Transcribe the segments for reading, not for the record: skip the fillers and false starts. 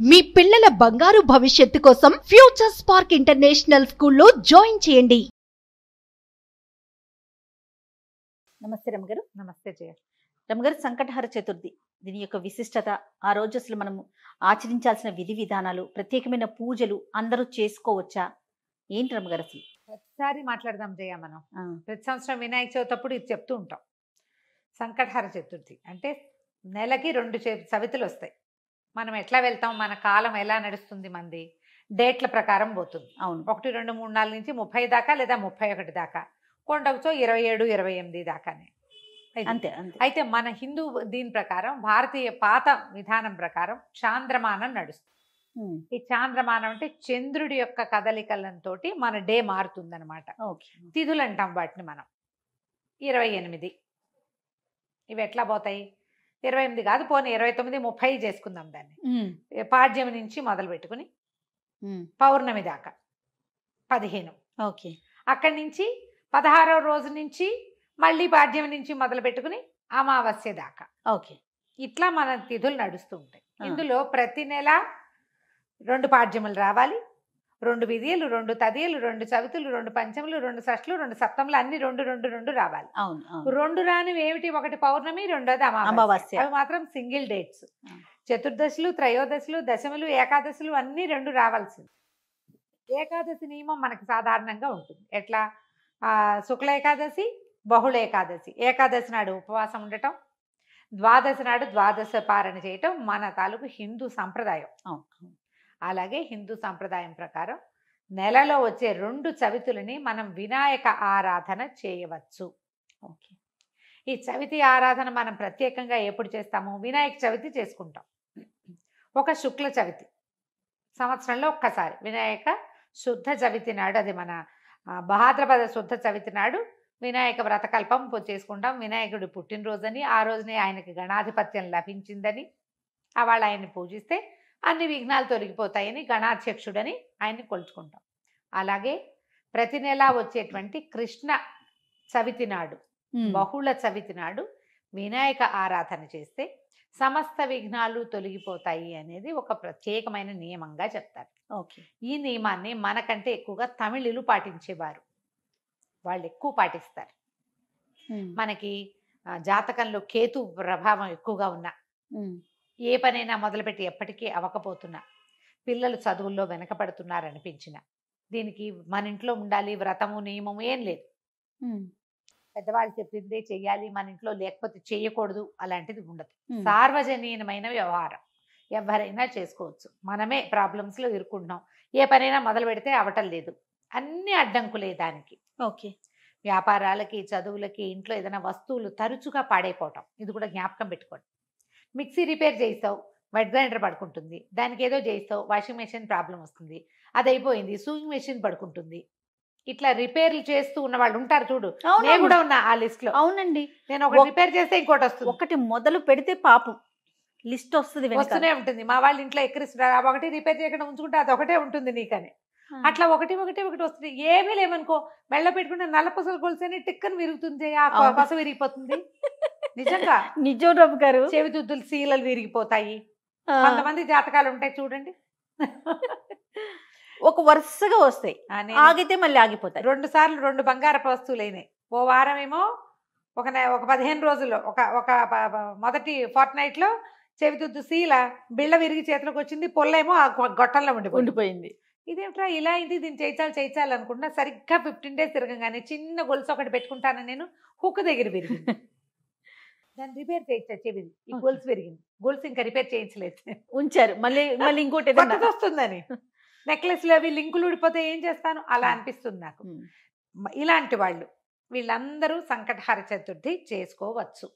మీ పిల్లల బంగారు భవిష్యత్తు కోసం ఫ్యూచర్ స్పార్క్ ఇంటర్నేషనల్ స్కూల్లో జాయిన్ చేయండి. నమస్తే రమగారు. నమస్తే జయ. రమగారు, సంకటహర చతుర్థి దీని యొక్క విశిష్టత, ఆ రోజు అసలు మనము ఆచరించాల్సిన విధి విధానాలు, ప్రత్యేకమైన పూజలు అందరూ చేసుకోవచ్చా, ఏంటి రమగారు అసలు? ప్రతిసారి మాట్లాడదాం జయ. మనం ప్రతి సంవత్సరం వినాయక చవితి అప్పుడు ఇది చెప్తూ ఉంటాం. సంకటహర చతుర్థి అంటే నెలకి 2 చవితులు వస్తాయి. మనం ఎట్లా వెళ్తాం, మన కాలం ఎలా నడుస్తుంది, మంది డేట్ల ప్రకారం పోతుంది. అవును, 1, 2, 3, 4 నుంచి 30 దాకా లేదా 31 దాకా, కొండవచో 27, 28 దాకానే. అంతే అంతే. అయితే మన హిందూ దీని ప్రకారం, భారతీయ పాత విధానం ప్రకారం చాంద్రమానం నడుస్తుంది. ఈ చాంద్రమానం అంటే చంద్రుడి యొక్క కదలికలతో మన డే మారుతుంది అనమాట. తిథులు అంటాం వాటిని మనం. 28 ఇవి ఎట్లా పోతాయి? 28 కాదు, పోనీ 29, 30 చేసుకుందాం దాన్ని. పాడ్యం నుంచి మొదలు పెట్టుకుని పౌర్ణమి దాకా 15. ఓకే. అక్కడి నుంచి 16వ రోజు నుంచి మళ్ళీ పాడ్యం నుంచి మొదలు పెట్టుకుని అమావాస్య దాకా. ఓకే. ఇట్లా మన తిథులు నడుస్తూ ఉంటాయి. ఇందులో ప్రతి నెల 2 పాడ్యములు రావాలి, 2 విధియలు, 2 తదియలు, 2 చవితులు, 2 పంచములు, 2 షష్ఠులు, 2 సప్తములు, అన్ని 2 రావాలి. అవును. 2 రానివి ఏమిటి? ఒకటి పౌర్ణమి, రెండోది అమావాస్య. అవి మాత్రం సింగిల్ డేట్స్. చతుర్దశులు, త్రయోదశులు, దశములు, ఏకాదశులు అన్ని 2 రావాల్సింది. ఏకాదశి నియమం మనకి సాధారణంగా ఉంటుంది. ఎట్లా? శుక్ల ఏకాదశి, బహుళ ఏకాదశి. ఏకాదశి నాడు ఉపవాసం ఉండటం, ద్వాదశి నాడు ద్వాదశ పారణ చేయటం మన తాలూకు హిందూ సంప్రదాయం. అలాగే హిందూ సంప్రదాయం ప్రకారం నెలలో వచ్చే 2 చవితులని మనం వినాయక ఆరాధన చేయవచ్చు. ఓకే. ఈ చవితి ఆరాధన మనం ప్రత్యేకంగా ఎప్పుడు చేస్తాము? వినాయక చవితి చేసుకుంటాం. ఒక శుక్ల చవితి సంవత్సరంలో ఒక్కసారి, వినాయక శుద్ధ చవితి నాడు, అది మన భాద్రపద శుద్ధ చవితి నాడు వినాయక వ్రతకల్పం చేసుకుంటాం. వినాయకుడి పుట్టినరోజని, ఆ రోజునే ఆయనకి గణాధిపత్యం లభించిందని, వాళ్ళ ఆయన్ని పూజిస్తే అన్ని విఘ్నాలు తొలగిపోతాయని గణాధ్యక్షుడని ఆయన్ని కొలుచుకుంటాం. అలాగే ప్రతి నెల వచ్చేటువంటి కృష్ణ చవితి నాడు, బహుళ చవితి నాడు వినాయక ఆరాధన చేస్తే సమస్త విఘ్నాలు తొలగిపోతాయి అనేది ఒక ప్రత్యేకమైన నియమంగా చెప్తారు. ఓకే. ఈ నియమాన్ని మనకంటే ఎక్కువగా తమిళులు పాటించేవారు. వాళ్ళు ఎక్కువ పాటిస్తారు. మనకి జాతకంలో కేతు ప్రభావం ఎక్కువగా ఉన్నా, ఏ పనైనా మొదలుపెట్టి ఎప్పటికీ అవ్వకపోతున్నా, పిల్లలు చదువుల్లో వెనకపడుతున్నారనిపించిన, దీనికి మన ఇంట్లో ఉండాలి వ్రతము నియమము ఏం లేదు. పెద్దవాళ్ళు చెప్పిందే చెయ్యాలి, మన ఇంట్లో లేకపోతే చేయకూడదు అలాంటిది ఉండదు. సార్వజనీయమైన వ్యవహారం, ఎవరైనా చేసుకోవచ్చు. మనమే ప్రాబ్లమ్స్లో ఇరుక్కుంటున్నాం. ఏ పనైనా మొదలు పెడితే అవటం లేదు, అన్ని అడ్డంకులే దానికి. ఓకే. వ్యాపారాలకి, చదువులకి, ఇంట్లో ఏదైనా వస్తువులు తరచుగా పాడైపోవటం, ఇది కూడా జ్ఞాపకం పెట్టుకోండి. మిక్సీ రిపేర్ చేయిస్తావు, వెట్ గ్రైండర్ పడుకుంటుంది. దానికి ఏదో చేయిస్తావు, వాషింగ్ మెషిన్ ప్రాబ్లం వస్తుంది, అది అయిపోయింది, సూయింగ్ మెషిన్ పడుకుంటుంది. ఇట్లా రిపేర్లు చేస్తూ ఉన్న వాళ్ళు ఉంటారు చూడు. నేను కూడా ఉన్నా ఆ లిస్ట్ లో. అవునండి. నేను ఒకటి రిపేర్ చేస్తే ఇంకోటి వస్తుంది. ఒకటి మొదలు పెడితే పాపం లిస్ట్ వస్తుంది, వస్తూనే ఉంటుంది. మా వాళ్ళ ఇంట్లో ఎక్కిరిస్తున్నారు, ఒకటి రిపేర్ చేయకుండా ఉంచుకుంటే అది ఒకటే ఉంటుంది నీకని. అట్లా ఒకటి వస్తుంది. ఏమీ లేవనుకో, మెళ్ళ పెట్టుకుంటే నల్ల పసలు కొలిసేని టిక్కని విరుగుతుంది, ఆ పస విరిగిపోతుంది. నిజంగా నిజం రవి గారు. చెవిదుద్దులు శీలలు విరిగిపోతాయి. కొంతమంది జాతకాలు ఉంటాయి చూడండి, ఒక వరుసగా వస్తాయి, ఆగితే మళ్ళీ ఆగిపోతాయి. 2 సార్లు 2 బంగారపు వస్తువులు అయినాయి. ఓ వారం ఏమో ఒక 15 రోజుల్లో ఒక మొదటి ఫోర్ట్ నైట్ లో చెవిదుద్దు శీల బిళ్ళ విరిగి చేతిలోకి వచ్చింది, పొల్లేమో ఆ గొట్టంలో ఉండిపోయింది. ఇదేమిట్రా ఇలా అయింది, దీన్ని చేయించాలి అనుకుంటున్నా. సరిగ్గా 15 days తిరగంగానే చిన్న గొలుసు ఒకటి పెట్టుకుంటానని నేను, హుక్ దగ్గర విరిగింది. దాన్ని రిపేర్ చేయించా, చెవిది ఈ గొలుసు విరిగింది. గొలుసు ఇంకా రిపేర్ చేయించలేదు, ఉంచారు. మళ్ళీ ఇంకోటి వస్తుందని. నెక్లెస్లు అవి లింకులు ఊడిపోతే ఏం చేస్తాను, అలా అనిపిస్తుంది నాకు. ఇలాంటి వాళ్ళు వీళ్ళందరూ సంకటహర చతుర్థి చేసుకోవచ్చు.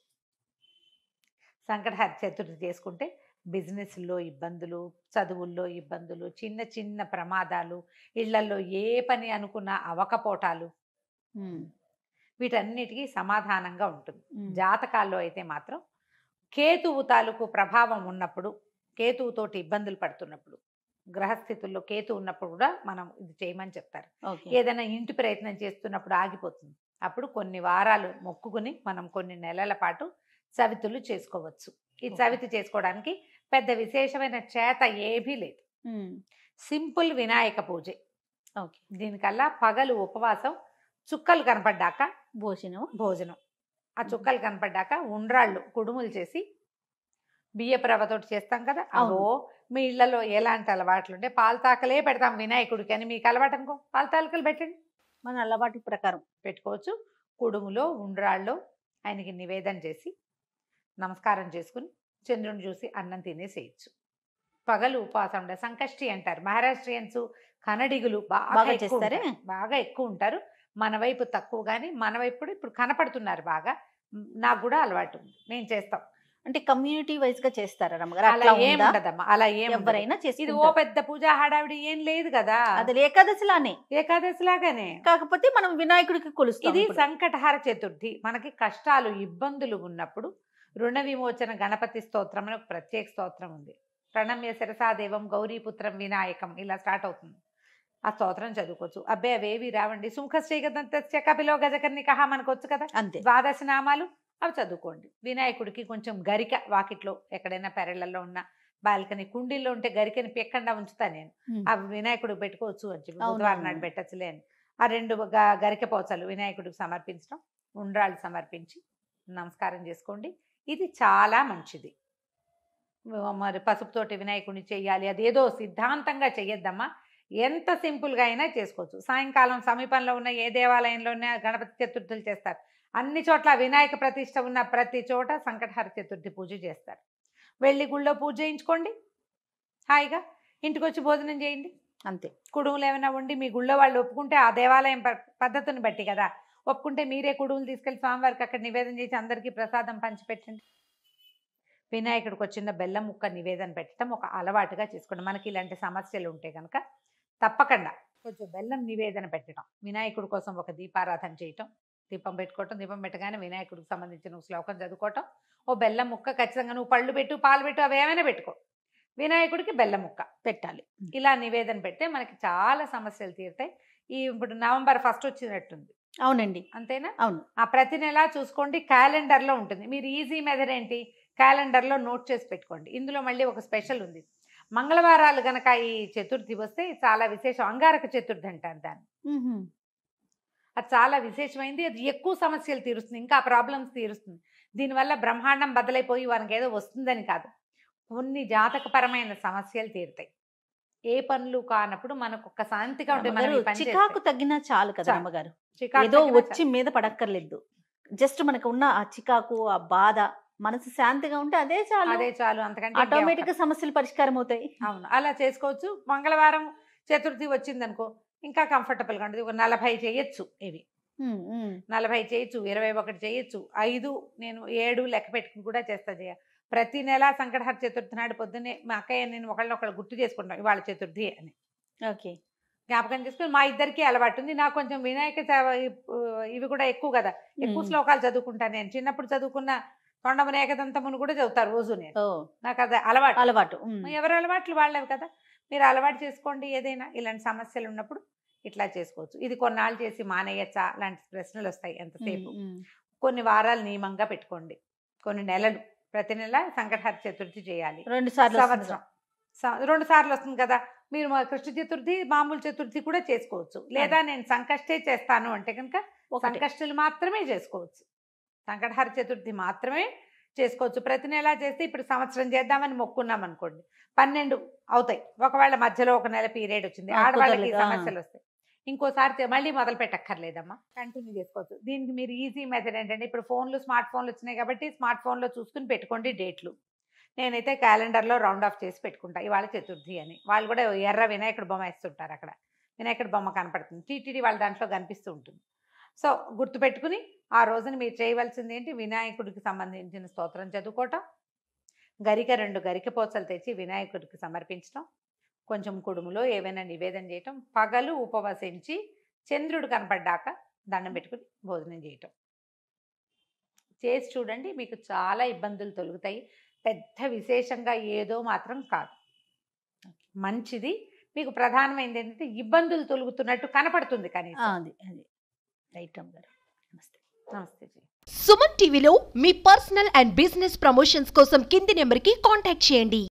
సంకటహర చతుర్థి చేసుకుంటే బిజినెస్లో ఇబ్బందులు, చదువుల్లో ఇబ్బందులు, చిన్న చిన్న ప్రమాదాలు, ఇళ్లలో ఏ పని అనుకున్నా అవకపోటాలు, వీటన్నిటికీ సమాధానంగా ఉంటుంది. జాతకాల్లో అయితే మాత్రం కేతువు తాలూకు ప్రభావం ఉన్నప్పుడు, కేతువుతోటి ఇబ్బందులు పడుతున్నప్పుడు, గ్రహస్థితుల్లో కేతు ఉన్నప్పుడు కూడా మనం ఇది చేయమని చెప్తారు. ఏదైనా ఇంటి ప్రయత్నం చేస్తున్నప్పుడు ఆగిపోతుంది, అప్పుడు కొన్ని వారాలు మొక్కుకుని మనం కొన్ని నెలల పాటు చవితులు చేసుకోవచ్చు. ఈ చవితి చేసుకోవడానికి పెద్ద విశేషమైన చేత ఏమీ లేదు. సింపుల్ వినాయక పూజ. ఓకే. దీనికల్లా పగలు ఉపవాసం, చుక్కలు కనపడ్డాక భోజనం. ఆ చుక్కలు కనపడ్డాక ఉండ్రాళ్ళు కుడుములు చేసి బియ్యపు రవ్వతోటి చేస్తాం కదా. అవో మీ ఇళ్లలో ఎలాంటి అలవాట్లు ఉంటే పాలతాకలే పెడతాం వినాయకుడికి అని మీకు అలవాటు అనుకో, పాలతాకలు పెట్టండి. మన అలవాటు ప్రకారం పెట్టుకోవచ్చు. కుడుములో ఉండ్రాళ్ళు ఆయనకి నివేదన చేసి నమస్కారం చేసుకుని చంద్రుని చూసి అన్నం తినేసేయచ్చు. పగలు ఉపవాసం ఉండే సంకష్టి అంటారు. మహారాష్ట్రియన్స్ కన్నడిగులు బాగా చేస్తారే, బాగా ఎక్కువ ఉంటారు. మన వైపు తక్కువ, కానీ మన వైపు ఇప్పుడు కనపడుతున్నారు బాగా. నాకు కూడా అలవాటు ఉంది, మేము చేస్తాం. అంటే కమ్యూనిటీ వైజ్ గా చేస్తారా రమ్మగారు? అలా ఏం ఉండదమ్మా, అలా ఏం ఎవరైనా చేసి. ఇది ఓ పెద్ద పూజా హడావిడి ఏం లేదు కదా. అది ఏకాదశిలానే, ఏకాదశి లాగానే, కాకపోతే మనం వినాయకుడికి కొలుస్తాం. ఇది సంకటహార చతుర్థి. మనకి కష్టాలు ఇబ్బందులు ఉన్నప్పుడు రుణ విమోచన గణపతి స్తోత్రం అని ఒక ప్రత్యేక స్తోత్రం ఉంది. ప్రణమ్య శిరసాదేవం గౌరీపుత్రం వినాయకం ఇలా స్టార్ట్ అవుతుంది. ఆ స్తోత్రం చదువుకోవచ్చు. అబ్బాయి అవేవి రావండి. సుముఖశ్రీగదంత్య కపిలో గజకర్ణికః మనకు వచ్చు కదా, అంతే. ద్వాదశ నామాలు అవి చదువుకోండి. వినాయకుడికి కొంచెం గరిక వాకిట్లో ఎక్కడైనా పెరళ్లలో ఉన్న బాల్కనీ కుండీల్లో ఉంటే గరికని పెక్కకుండా ఉంచుతా నేను. ఆ వినాయకుడికి పెట్టుకోవచ్చు అని చెప్పి బుధవారం నాడు పెట్టచ్చులే అని. ఆ 2 గరిక పోచలు వినాయకుడికి సమర్పించడం, ఉండ్రాళ్ళు సమర్పించి నమస్కారం చేసుకోండి. ఇది చాలా మంచిది. మరి పసుపుతోటి వినాయకుడిని చెయ్యాలి అదేదో సిద్ధాంతంగా చెయ్యొద్దమ్మా. ఎంత సింపుల్గా అయినా చేసుకోవచ్చు. సాయంకాలం సమీపంలో ఉన్న ఏ దేవాలయంలోనే గణపతి చతుర్థులు చేస్తారు. అన్ని చోట్ల వినాయక ప్రతిష్ట ఉన్న ప్రతి చోట సంకటహర చతుర్థి పూజ చేస్తారు. వెళ్ళి గుళ్ళో పూజ చేయించుకోండి, హాయిగా ఇంటికి వచ్చి భోజనం చేయండి, అంతే. కుడుములు ఏమైనా ఉండి మీ గుళ్ళో వాళ్ళు ఒప్పుకుంటే, ఆ దేవాలయం పద్ధతిని బట్టి కదా, ఒప్పుకుంటే మీరే కుడుములు తీసుకెళ్ళి స్వామివారికి అక్కడ నివేదన చేసి అందరికీ ప్రసాదం పంచిపెట్టండి. వినాయకుడికి వచ్చిన బెల్లం ముక్క నివేదన పెట్టడం ఒక అలవాటుగా చేసుకోండి. మనకి ఇలాంటి సమస్యలు ఉంటే కనుక తప్పకుండా కొంచెం బెల్లం నివేదన పెట్టడం, వినాయకుడి కోసం ఒక దీపారాధన చేయటం, దీపం పెట్టుకోవటం, దీపం పెట్టగానే వినాయకుడికి సంబంధించిన శ్లోకం చదువుకోవటం, ఓ బెల్లం ముక్క ఖచ్చితంగా నువ్వు పళ్ళు పెట్టు పాలు పెట్టు అవి ఏమైనా పెట్టుకో, వినాయకుడికి బెల్లం ముక్క పెట్టాలి. ఇలా నివేదన పెడితే మనకి చాలా సమస్యలు తీరుతాయి. ఇప్పుడు నవంబర్ 1 వచ్చినట్టుంది. అవునండి, అంతేనా? అవును. ఆ ప్రతి నెల చూసుకోండి, క్యాలెండర్లో ఉంటుంది. మీరు ఈజీ మెథడ్ ఏంటి, క్యాలెండర్లో నోట్ చేసి పెట్టుకోండి. ఇందులో మళ్ళీ ఒక స్పెషల్ ఉంది. మంగళవారాలు గనక ఈ చతుర్థి వస్తే చాలా విశేషం. అంగారక చతుర్థి అంటారు దాన్ని. అది చాలా విశేషమైంది. అది ఎక్కువ సమస్యలు తీరుస్తుంది, ఇంకా ప్రాబ్లమ్స్ తీరుస్తుంది. దీనివల్ల బ్రహ్మాండం బదలైపోయి వారికి ఏదో వస్తుందని కాదు, కొన్ని జాతకపరమైన సమస్యలు తీరుతాయి. ఏ పనులు కానప్పుడు మనకు ఒక శాంతిగా ఉంటుంది. చికాకు తగ్గినా చాలు కదా అమ్మగారు, ఏదో వచ్చి మీద పడక్కర్లేదు. జస్ట్ మనకు ఉన్న ఆ చికాకు, ఆ బాధ, మనసు శాంతిగా ఉంటే అదే చాలు, అదే చాలు. అంతకంటే ఆటోమేటిక్ గా సమస్యలు పరిష్కారం అవుతాయి. అవును, అలా చేసుకోవచ్చు. మంగళవారం చతుర్థి వచ్చింది అనుకో, ఇంకా కంఫర్టబుల్గా ఉంటుంది. ఒక 40 చేయొచ్చు, ఇవి 40 చేయొచ్చు, 21 చేయొచ్చు, 5 నేను 7 లెక్క పెట్టుకుని కూడా చేస్తా. చేయ ప్రతి నెల సంకటహర చతుర్థి నాడు పొద్దున్నే మా అక్కయ్య నేను ఒకళ్ళు గుర్తు చేసుకుంటాం ఇవాళ చతుర్థి అని. ఓకే, జ్ఞాపకం చేసుకుని మా ఇద్దరికి అలవాటు ఉంది. నాకు కొంచెం వినాయక ఇవి కూడా ఎక్కువ కదా, ఎక్కువ శ్లోకాలు చదువుకుంటాను నేను. చిన్నప్పుడు చదువుకున్న తొండమున ఏకదంతమును కూడా చదువుతారు రోజు నేను. నాకు అది అలవాటు. ఎవరి అలవాట్లు వాళ్ళవి కదా, మీరు అలవాటు చేసుకోండి. ఏదైనా ఇలాంటి సమస్యలు ఉన్నప్పుడు ఇట్లా చేసుకోవచ్చు. ఇది కొన్నాళ్ళు చేసి మానేయచ్చా లాంటి ప్రశ్నలు వస్తాయి ఎంతసేపు. కొన్ని వారాలు నియమంగా పెట్టుకోండి, కొన్ని నెలలు, ప్రతి నెల సంకటహర చతుర్థి చేయాలి. 2 సార్లు సంవత్సరం 2 సార్లు వస్తుంది కదా. మీరు కృష్ణ చతుర్థి మామూలు చతుర్థి కూడా చేసుకోవచ్చు. లేదా నేను సంకష్టే చేస్తాను అంటే కనుక సంకష్టులు మాత్రమే చేసుకోవచ్చు, సంకటహర చతుర్థి మాత్రమే చేసుకోవచ్చు. ప్రతి నెల చేస్తే ఇప్పుడు సంవత్సరం చేద్దామని మొక్కున్నాం అనుకోండి, 12 అవుతాయి. ఒకవేళ మధ్యలో ఒక నెల పీరియడ్ వచ్చింది, ఆడవాళ్ళకి సమస్యలు వస్తాయి, ఇంకోసారి మళ్ళీ మొదలు పెట్టక్కర్లేదమ్మా, కంటిన్యూ చేసుకోవచ్చు. దీనికి మీరు ఈజీ మెథడ్ ఏంటంటే, ఇప్పుడు స్మార్ట్ ఫోన్లు వచ్చినాయి కాబట్టి స్మార్ట్ ఫోన్లో చూసుకుని పెట్టుకోండి డేట్లు. నేనైతే క్యాలెండర్లో రౌండ్ ఆఫ్ చేసి పెట్టుకుంటా ఇవాళ చతుర్థి అని. వాళ్ళు కూడా ఎర్ర వినాయకుడు బొమ్మ వేస్తుంటారు, అక్కడ వినాయకుడు బొమ్మ కనపడుతుంది, టీటీడీ వాళ్ళ దాంట్లో కనిపిస్తూ ఉంటుంది. సో గుర్తుపెట్టుకుని ఆ రోజున మీరు చేయవలసింది ఏంటి, వినాయకుడికి సంబంధించిన స్తోత్రం చదువుకోవటం, గరిక 2 గరిక పోచలు తెచ్చి వినాయకుడికి సమర్పించడం, కొంచెం కుడుములో ఏవైనా నివేదన చేయటం, పగలు ఉపవసించి చంద్రుడు కనపడ్డాక దండం పెట్టుకుని భోజనం చేయటం చేసి చూడండి. మీకు చాలా ఇబ్బందులు తొలుగుతాయి. పెద్ద విశేషంగా ఏదో మాత్రం కాదు, మంచిది. మీకు ప్రధానమైనది ఏంటంటే ఇబ్బందులు తొలుగుతున్నట్టు కనపడుతుంది కానీ. అది రైట్ అమ్మగారు. నమస్తే. నమస్తే జీ. సుమన్ టీవీలో మీ పర్సనల్ అండ్ బిజినెస్ ప్రమోషన్స్ కోసం కింది నెంబర్కి కాంటాక్ట్ చేయండి.